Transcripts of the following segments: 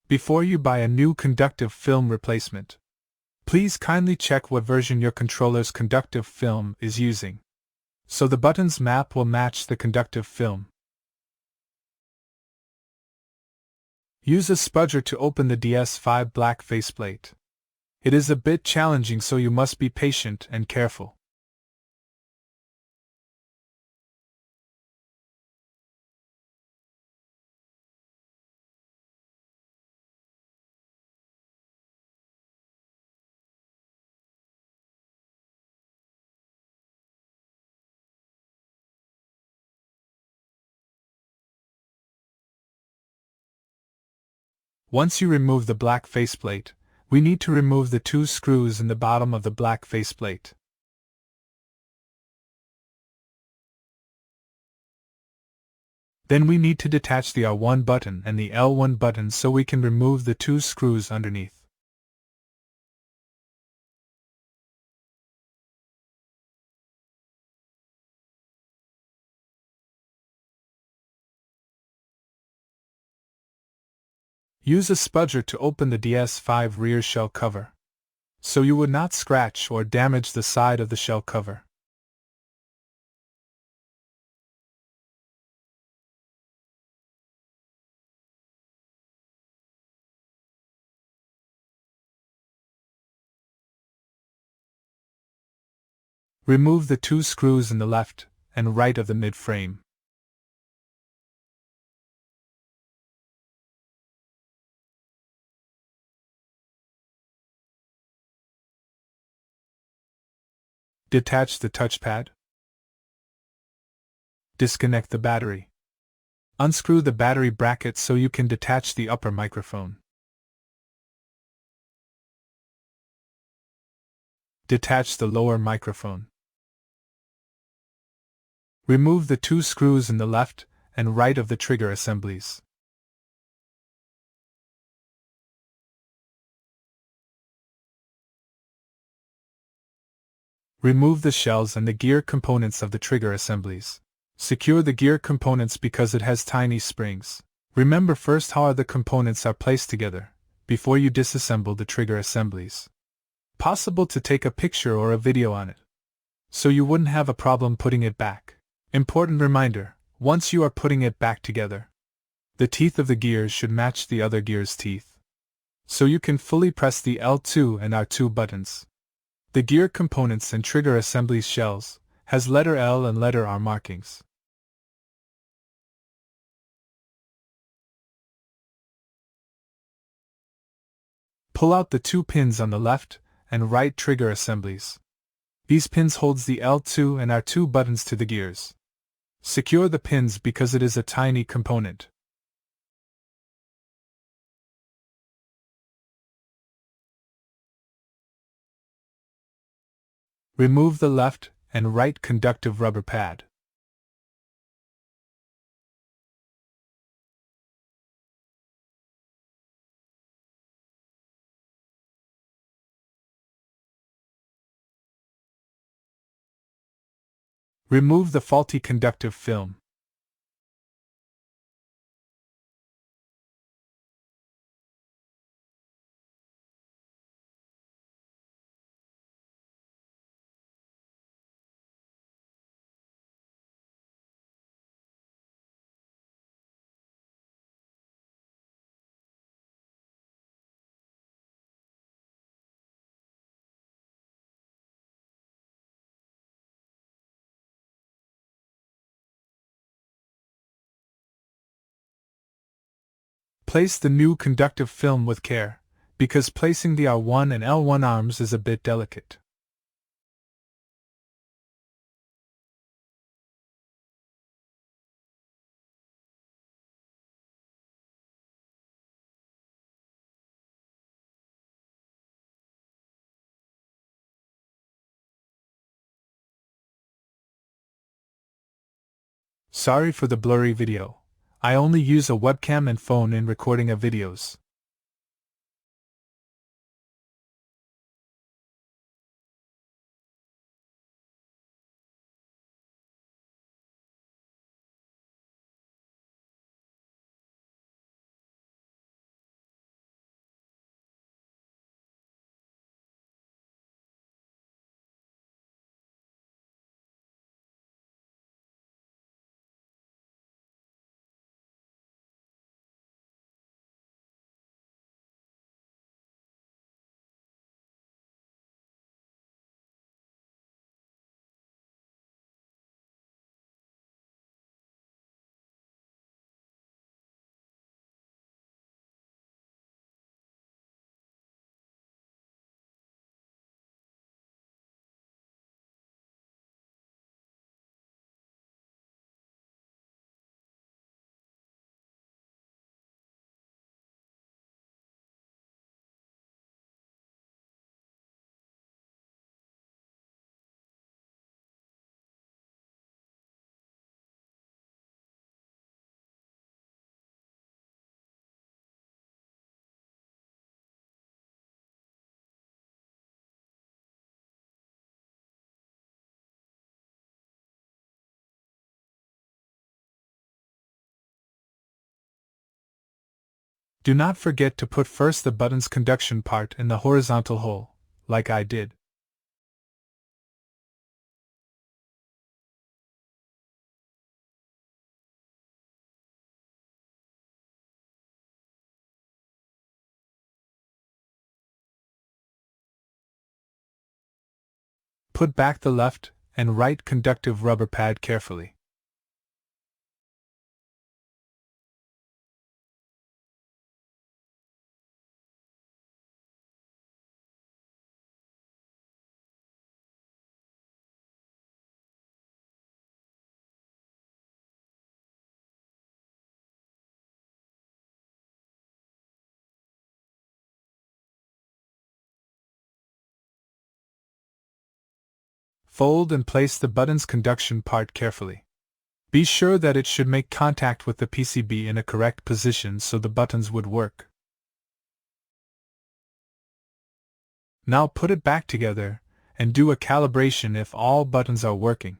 Before you buy a new conductive film replacement, please kindly check what version your controller's conductive film is using, so the button's map will match the conductive film. Use a spudger to open the PS5 black faceplate. It is a bit challenging, so you must be patient and careful. Once you remove the black faceplate, we need to remove the 2 screws in the bottom of the black faceplate. Then we need to detach the R1 button and the L1 button so we can remove the 2 screws underneath. Use a spudger to open the DS5 rear shell cover, so you would not scratch or damage the side of the shell cover. Remove the 2 screws in the left and right of the mid-frame. Detach the touchpad. Disconnect the battery. Unscrew the battery bracket so you can detach the upper microphone. Detach the lower microphone. Remove the 2 screws in the left and right of the trigger assemblies. Remove the shells and the gear components of the trigger assemblies. Secure the gear components because it has tiny springs. Remember first how the components are placed together, before you disassemble the trigger assemblies. Possible to take a picture or a video on it, so you wouldn't have a problem putting it back. Important reminder, once you are putting it back together, the teeth of the gears should match the other gear's teeth, so you can fully press the L2 and R2 buttons. The gear components and trigger assembly shells has letter L and letter R markings. Pull out the 2 pins on the left and right trigger assemblies. These pins holds the L2 and R2 buttons to the gears. Secure the pins because it is a tiny component. Remove the left and right conductive rubber pad. Remove the faulty conductive film. Place the new conductive film with care, because placing the R1 and L1 arms is a bit delicate. Sorry for the blurry video. I only use a webcam and phone in recording of videos. Do not forget to put first the button's conduction part in the horizontal hole, like I did. Put back the left and right conductive rubber pad carefully. Fold and place the button's conduction part carefully. Be sure that it should make contact with the PCB in a correct position so the buttons would work. Now put it back together and do a calibration if all buttons are working.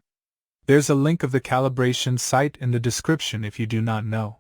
There's a link of the calibration site in the description if you do not know.